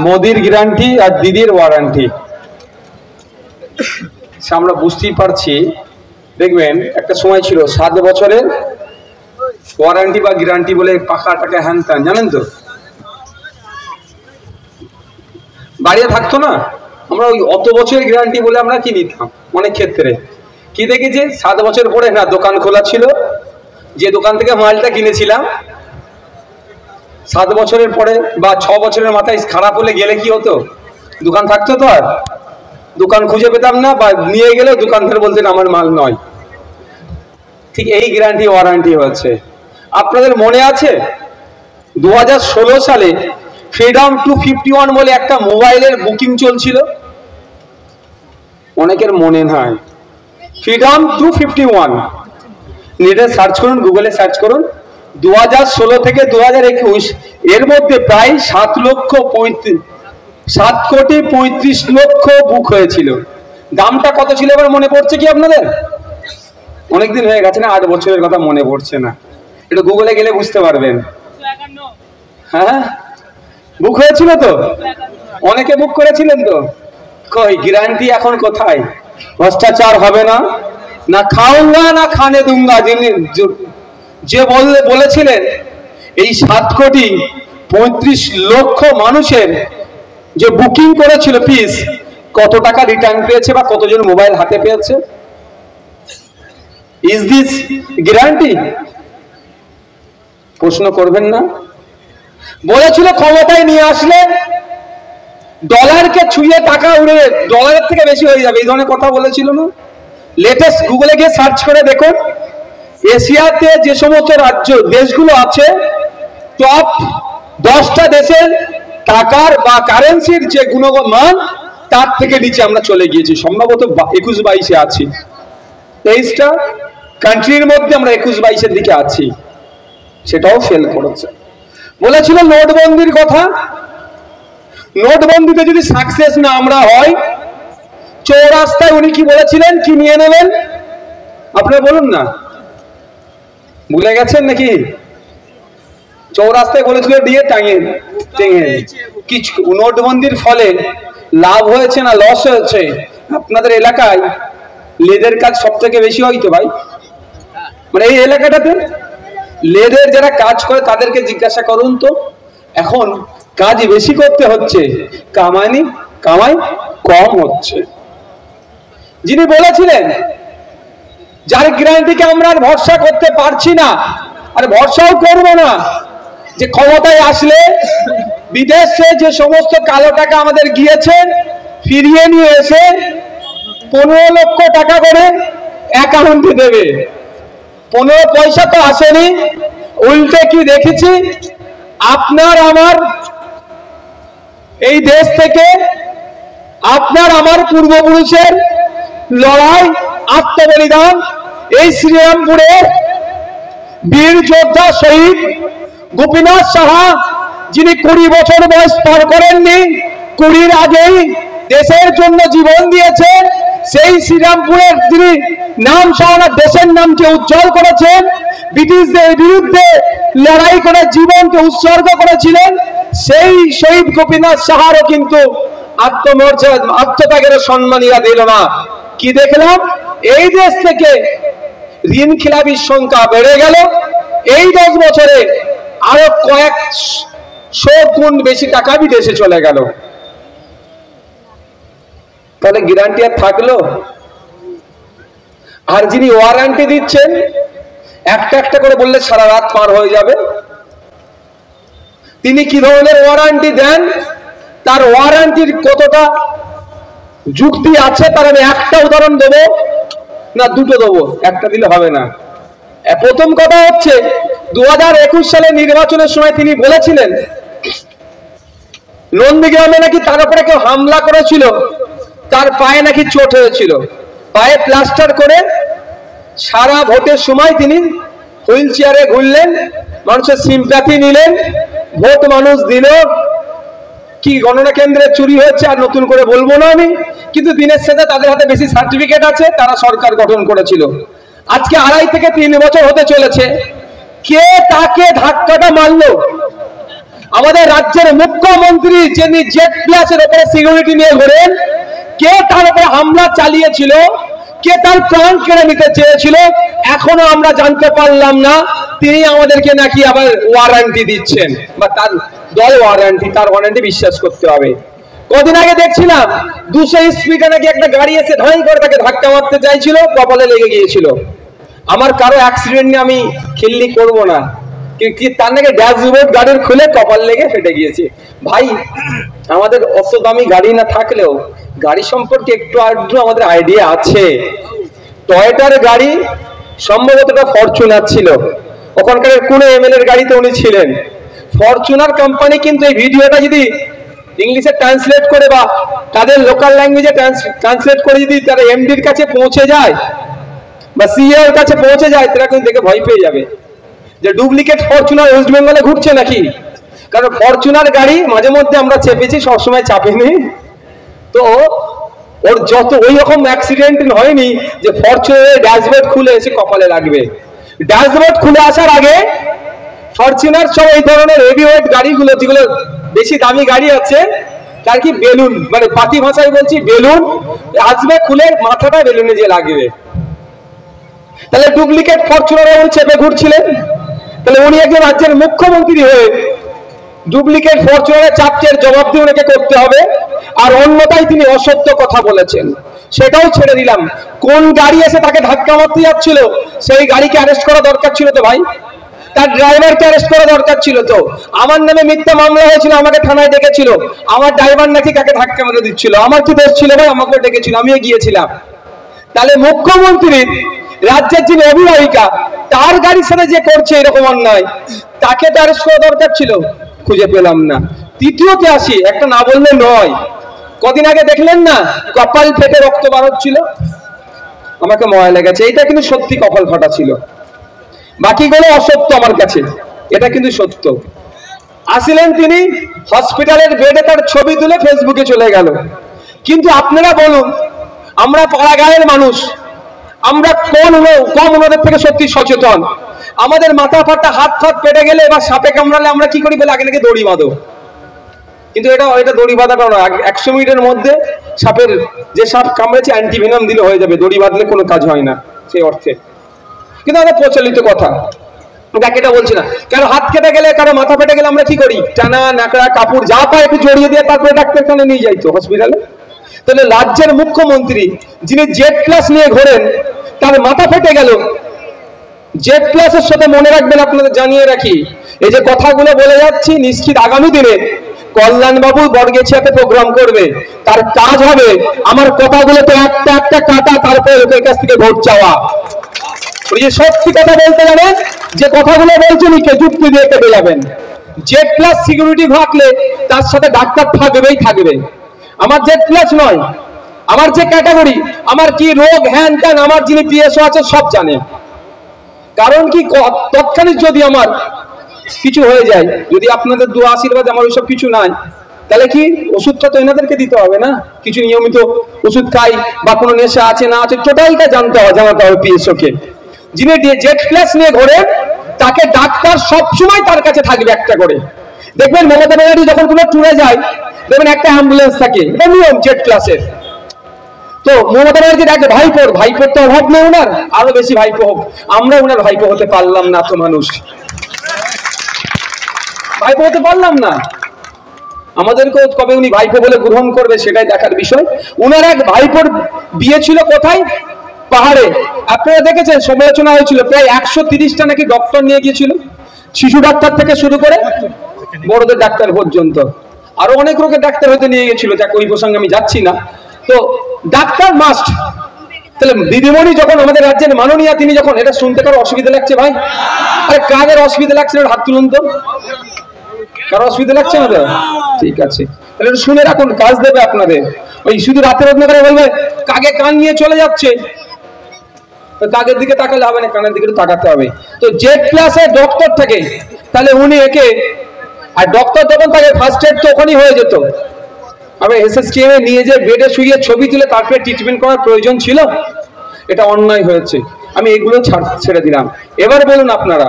মোদির গ্যারান্টি আর দিদির ওয়ারেন্টি আমরা বুঝতেই পারছি। দেখবেন একটা সময় ছিল 7 বছরের ওয়ারেন্টি বা গ্যারান্টি বলে পাকা টাকা হ্যান ত্যান, জানেন তো, বাড়িতে থাকতো না। আমরা ওই অত বছরের গ্যারান্টি বলে আমরা কি নিতাম অনেক ক্ষেত্রে। কি দেখেছি 7 বছর পরে না দোকান খোলা ছিল, যে দোকান থেকে মালটা কিনেছিলাম 7 বছরের পরে বা 6 বছরের মাথায় খারাপ হলে গেলে কি হতো, দোকান থাকতো তো আর দোকান খুঁজে পেতাম না, বা নিয়ে গেলে দোকানদার বলতেন আমার মাল নয়। ঠিক এই গ্যারান্টি ওয়ারেন্টি হচ্ছে। আপনাদের মনে আছে 2016 সালে ফ্রিডম 251 বলে একটা মোবাইলের বুকিং চলছিল? অনেকের মনে নাই। ফ্রিডম 251 নেটে সার্চ করুন, গুগলে সার্চ করুন। 2016 থেকে 2021 এর মধ্যে প্রায় 7 কোটি 35 লক্ষ বুক হয়েছিল। দামটা কত ছিল এবার মনে পড়ছে কি আপনাদের? অনেকদিন হয়ে গেছে না, 8 বছরের কথা মনে পড়ছে না, একটু গুগলে গেলে বুঝতে পারবেন। হ্যাঁ বুক হয়েছিল তো, অনেকে বুক করেছিলেন তো। কই গ্যারান্টি এখন কোথায়? ভ্রষ্টাচার হবে না, না খাউঙ্গা না খানে দুঙ্গা। যে বলেছিলেন এই 7 কোটি 35 লক্ষ মানুষের যে বুকিং করেছিল পিস, কত টাকা রিটার্ন পেয়েছে বা কতজন মোবাইল হাতে পেয়েছে? Is this guarantee? প্রশ্ন করবেন না? বলেছিল ক্ষমতায় নিয়ে আসলে ডলারকে ছুঁয়ে টাকা উড়ে ডলারের থেকে বেশি হয়ে যাবে, এই ধরনের কথা বলেছিল না? লেটেস্ট গুগলে গিয়ে সার্চ করে দেখুন, এশিয়াতে যে সমস্ত রাজ্য দেশগুলো আছে টপ 10টা দেশের টাকার বা কারেন্সির যে গুণগত মান তার থেকে নিচে আমরা চলে গিয়েছি। সম্ভবত 21-22-এ আছি। 23টা কান্ট্রির মধ্যে আমরা 21-22-এর দিকে আছি, সেটাও ফেল করেছে। বলেছিল নোটবন্দির কথা, নোটবন্দিতে যদি সাকসেস না আমরা হয়, চৌরাস্তায় উনি কি বলেছিলেন, কি নিয়ে নেবেন আপনারা বলুন না, ভুলে গেছেন নাকি? চৌরাস্তায় বলেছিল দিয়ে টাঙিয়ে টেঙে। কিছু নোটবন্দির ফলে লাভ হয়েছে না লস হয়েছে? আপনাদের এলাকায় লেদের কাজ সব থেকে বেশি হয়তো ভাই, মানে এই এলাকাটাতে লেদের যারা কাজ করে তাদেরকে জিজ্ঞাসা করুন তো, এখন কাজ বেশি করতে হচ্ছে, কামাই কম হচ্ছে। যিনি বলেছিলেন যার গ্যারান্টিকে আমরা আর ভরসা করতে পারছি না, আর ভরসাও করবো না, যে ক্ষমতায় আসলে বিদেশে যে সমস্ত কালো টাকা আমাদের গিয়েছে ফিরিয়ে নিয়ে এসে 15 লক্ষ টাকা করে অ্যাকাউন্টে দেবে। 15 পয়সা তো আসেনি, উল্টে কি দেখেছি, আপনার আমার এই দেশ থেকে আপনার আমার পূর্বপুরুষের লড়াই আত্মবলিদান, এই শ্রীরামপুরে বীর যোদ্ধা শহীদ গোপীনাথ সাহা, যিনি 20 বছর বয়স পার করেননি, 20-র আগেই দেশের জন্য জীবন দিয়েছেন, সেই শ্রীরামপুরের তিনি নাম সারা দেশের নামকে উজ্জ্বল করেছেন, ব্রিটিশদের বিরুদ্ধে লড়াই করে জীবনকে উৎসর্গ করেছিলেন। সেই শহীদ গোপীনাথ সাহারও কিন্তু আত্মত্যাগের সম্মানীরা দিল না। কি দেখলাম, এই দেশ থেকে ঋণ খিলাপির সংখ্যা বেড়ে গেল। এই 10 বছরে আরো কয়েকশো গুণ বেশি টাকা বিদেশে চলে গেল। তাহলে গ্যারান্টি আর থাকলো? আর যিনি ওয়ারেন্টি দিচ্ছেন একটা একটা করে বললে সারা রাত পার হয়ে যাবে। তিনি কি ধরনের ওয়ারেন্টি দেন, তার ওয়ারেন্টির কতটা যুক্তি আছে তার আমি একটা উদাহরণ দেবো, না দুটো দেবো, একটা দিলে হবে না। প্রথম কথা হচ্ছে 2021 সালে নির্বাচনের সময় তিনি বলেছিলেন নন্দীগ্রামে নাকি তার উপরে কেউ হামলা করেছিল, তার পায়ে নাকি চোট হয়েছিল, পায়ে প্লাস্টার করে সারা ভোটের সময় তিনি হুইল চেয়ারে ঘুরলেন, মানুষের সিম্প্যাথি নিলেন, ভোট মানুষ দিল। কি গণনা কেন্দ্রে চুরি হয়েছে আর নতুন করে বলবো না আমি, কিন্তু দিনের শেষে তাদের হাতে বেশি সার্টিফিকেট আছে, তারা সরকার গঠন করেছিল। আজকে 2.5 থেকে 3 বছর হতে চলেছে, কে তাকে ধাক্কাটা মারলো? আমাদের রাজ্যের মুখ্যমন্ত্রী যিনি জেড প্লাসের উপরে সিকিউরিটি নিয়ে ঘোরেন, কে তার উপরে হামলা চালিয়েছিল, কে তার প্রাণ কেড়ে নিতে চেয়েছিল, এখনো আমরা জানতে পারলাম না। তিনি আমাদেরকে নাকি আবার ওয়ারেন্টি দিচ্ছেন, বা তার দল ওয়ারেন্টি, তার ওয়ারেন্টি বিশ্বাস করতে হবে। কদিন আগে দেখছিলাম 200 স্পিডে নাকি একটা গাড়ি এসে ধাই করে তাকে ধাক্কা মারতে চাইছিল, কপালে লেগে গিয়েছিল। আমার কারো অ্যাক্সিডেন্ট নিয়ে আমি খিল্লি করব না, কি তার নাকি ড্যাশবোর্ড গাড়ির খুলে কপাল লেগে ফেটে গিয়েছে। ভাই, আমাদের অত দামি গাড়ি না থাকলেও গাড়ি সম্পর্কে একটু আধটু আমাদের আইডিয়া আছে। টয়োটার গাড়ি সম্ভবত ফরচুনার ছিল, ওখানকার কোন এমএলএর গাড়িতে উনি ছিলেন। ফরচুনার কোম্পানি কিন্তু এই ভিডিওটা যদি ইংলিশে ট্রান্সলেট করে বা তাদের লোকাল ল্যাঙ্গুয়েজে ট্রান্সলেট করে যদি তারা এমডির কাছে পৌঁছে যায় বা সিইও এর কাছে পৌঁছে যায়, তারা কিন্তু দেখে ভয় পেয়ে যাবে যে ডুপ্লিকেট ফরচুনার ওয়েস্ট বেঙ্গলে ঘুরছে নাকি। কারণ ফরচুনার গাড়ি মাঝে মধ্যে আমরা চেপেছি, সবসময় চাপিনি। তো ওর যত ওই রকম অ্যাক্সিডেন্ট হয়নি যে ফরচুনারের ড্যাশবোর্ড খুলে এসে কপালে লাগবে। ড্যাশবোর্ড খুলে আসার আগে ফরচুনার সব এই ধরনের হেভিওয়েট গাড়িগুলো, যেগুলো বেশি দামি গাড়ি আছে, তার কি বেলুন, মানে পাতি ভাষায় বলছি বেলুন আসবে, খুলে মাথাটা বেলুনে যে লাগবে। তাহলে ডুপ্লিকেট ফরচুনার উনি চেপে ঘুরছিলেন। তাহলে উনি একজন রাজ্যের মুখ্যমন্ত্রী হয়ে ডুপ্লিকেট ফরচুনারের চাপচের জবাব দিয়ে ওনাকে করতে হবে। আর অন্যটাই তিনি অসত্য কথা বলেছেন, সেটাও ছেড়ে দিলাম। কোন গাড়ি এসে তাকে ধাক্কা মারতে যাচ্ছিল, সেই গাড়িকে অ্যারেস্ট করা দরকার ছিল তো ভাই, তার ড্রাইভারকে অ্যারেস্ট করা দরকার ছিল তো। আমার নামে মিথ্যা মামলা হয়েছিল, আমাকে থানায় ডেকেছিল, আমার ড্রাইভার নাকি কাকে ধাক্কা মেরে দিচ্ছিল, আমার কি দোষ ছিল ভাই? আমাকে ডেকেছিল, আমিও গিয়েছিলাম। তাহলে মুখ্যমন্ত্রী, রাজ্যের যিনি অভিভাবিকা, তার গাড়ির সাথে যে করছে এরকম অন্যায়, তাকে তো অ্যারেস্ট করা দরকার ছিল, খুঁজে পেলাম না। তৃতীয়তে আসি, একটা না বললে নয়। কদিন আগে দেখলেন না, কপাল ফেটে রক্ত বার হচ্ছিল, আমাকে ময়া লেগেছে। এইটা কিন্তু সত্যি কপাল ফাটা ছিল, বাকিগুলো অসত্য আমার কাছে, এটা কিন্তু সত্য। আসিলেন তিনি হসপিটালের বেডে, তার ছবি তুলে ফেসবুকে চলে গেল। কিন্তু আপনারা বলুন, আমরা পাড়াগাঁয়ের মানুষ, আমরা কম ওনাদের থেকে সত্যি সচেতন। আমাদের মাথা ফাটা, হাত ফাত পেটে গেলে বা সাপে কামড়ালে আমরা কি করি? বলে আগে নাকি দড়ি বাঁধো। কিন্তু এটা দড়ি বাঁধাটা নয়, 100 মিনিটের মধ্যে সাপের, যে সাপ কামড়েছে অ্যান্টিভেনাম দিলে হয়ে যাবে, দড়ি বাঁধলে কোনো কাজ হয় না সেই অর্থে। কিন্তু আমাদের প্রচলিত কথা, এটা বলছি না। কারো হাত কেটে গেলে, কারো মাথা ফেটে গেলে আমরা কি করি? টানা নাকড়া কাপড় যা পায় একটু জড়িয়ে দিয়ে তারপরে ডাক্তারখানে নিয়ে যাই তো, হসপিটালে। তাহলে রাজ্যের মুখ্যমন্ত্রী যিনি জেড প্লাস নিয়ে ঘোরেন, তার মাথা ফেটে গেল। জেড প্লাসের সাথে মনে রাখবেন, আপনাদের জানিয়ে রাখি, এই যে কথাগুলো বলে যাচ্ছি, নিশ্চিত আগামী দিনে কল্যাণবাবু বর্গেছিয়াতে প্রোগ্রাম করবে, তার কাজ হবে আমার কথাগুলোতে একটা একটা কাটা, তারপরে লোকের কাছ থেকে ভোট চাওয়া। ওই যে সত্যি কথা বলতে জানেন, যে কথাগুলো বলছেন যুক্তি দিয়ে কেটে যাবেন। জেড প্লাস সিকিউরিটি থাকলে তার সাথে ডাক্তার থাকবেই থাকবে। আমার জেড প্লাস নয়, আমার যে ক্যাটাগরি, আমার কি রোগ, হ্যান ত্যান, আমার যিনি পিএসও আছে সব জানে। কারণ কি, তৎক্ষণিক যদি আমার কিছু হয়ে যায়, যদি আপনাদের দোয়া আশীর্বাদ আমার ওইসব কিছু নাই, তাহলে কি ওষুধটা তো এনাদেরকে দিতে হবে না? কিছু নিয়মিত ওষুধ খাই বা কোনো নেশা আছে না আছে, টোটালটা জানাতে হবে পিএসও কে। যিনি জেড প্লাস নিয়ে ঘোরেন, তাকে ডাক্তার সবসময় তার কাছে থাকবে একটা করে। দেখবেন মমতা ব্যানার্জি যখন কোনো ট্যুরে যায়, দেখবেন একটা অ্যাম্বুলেন্স থাকে, এটা নিয়ম জেড প্লাসের। তো মমতা ব্যানার্জি ডাকে ভাইপোর তো অভাব নেই ওনার, আরো বেশি ভাইপো হোক। আমরা ওনার ভাইপো হতে পারলাম না, তো মানুষ ভাইপো হতে পারলাম না, আমাদেরকেও কবে উনি ভাইপো বলে গ্রহণ করবে সেটাই দেখার বিষয়। উনার এক ভাইপোর বিয়ে ছিল কোথায়? পাহাড়ে। আপনারা দেখেছেন, সমালোচনা হয়েছিল, প্রায় 130টা নাকি ডক্টর নিয়ে গিয়েছিল, শিশু ডাক্তার থেকে শুরু করে বড়দের ডাক্তার পর্যন্ত, আরো অনেক রোগের ডাক্তার হতে নিয়ে গেছিল, যাকে ওই প্রসঙ্গে আমি যাচ্ছি না। তো ডাক্তার মাস্ট। তাহলে দিদিমণি যখন আমাদের রাজ্যের মাননীয়া, তিনি যখন, এটা শুনতে কারো অসুবিধা লাগছে ভাই? আরে কাদের অসুবিধা লাগছে হাত তুলুন তো, কারো অসুবিধা লাগছে না তো? ঠিক আছে, তাহলে শুনে রাখুন, কাজ দেবে আপনাদের। ওই শুধু রাতের অন্ধকারে বলবে কাকে কান নিয়ে চলে যাচ্ছে, কাকের দিকে তাকালে হবে না, কানের দিকে তাকাতে হবে। তো জেড প্লাসের ডক্টর থাকে, তাহলে উনি একে, আর ডক্টর যখন তাকে ফার্স্ট এড তো ওখানেই হয়ে যেত, আমি এসএসকেএম এ নিয়ে যে বেডে শুয়ে ছবি তুলে তারপরে ট্রিটমেন্ট করার প্রয়োজন ছিল? এটা অন্যায় হয়েছে, আমি এগুলো ছেড়ে দিলাম। এবার বলুন আপনারা,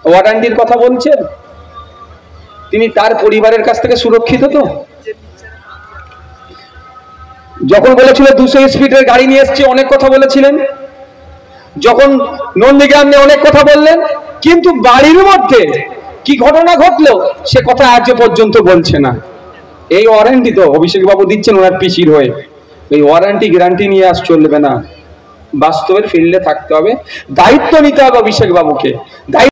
ওয়ারেন্টির কথা বলছে, তিনি তার পরিবারের কাছ থেকে সুরক্ষিত তো? যখন বলেছিল 200 স্পিডের গাড়ি নিয়ে এসছে, অনেক কথা বলেছিলেন। যখন নন্দীগ্রাম নিয়ে অনেক কথা বললেন, কিন্তু বাড়ির মধ্যে কি ঘটনা ঘটলো সে কথা আজ পর্যন্ত বলছে না। এই ওয়ারেন্টি তো অভিষেক বাবু দিচ্ছেন ওনার পিসির হয়ে। এই ওয়ারেন্টি গ্যারান্টি নিয়ে আজ চলবে না, বাস্তবের ফিল্ডে থাকতে হবে, দায়িত্ব নিতে হবে অভিষেক বাবুকে।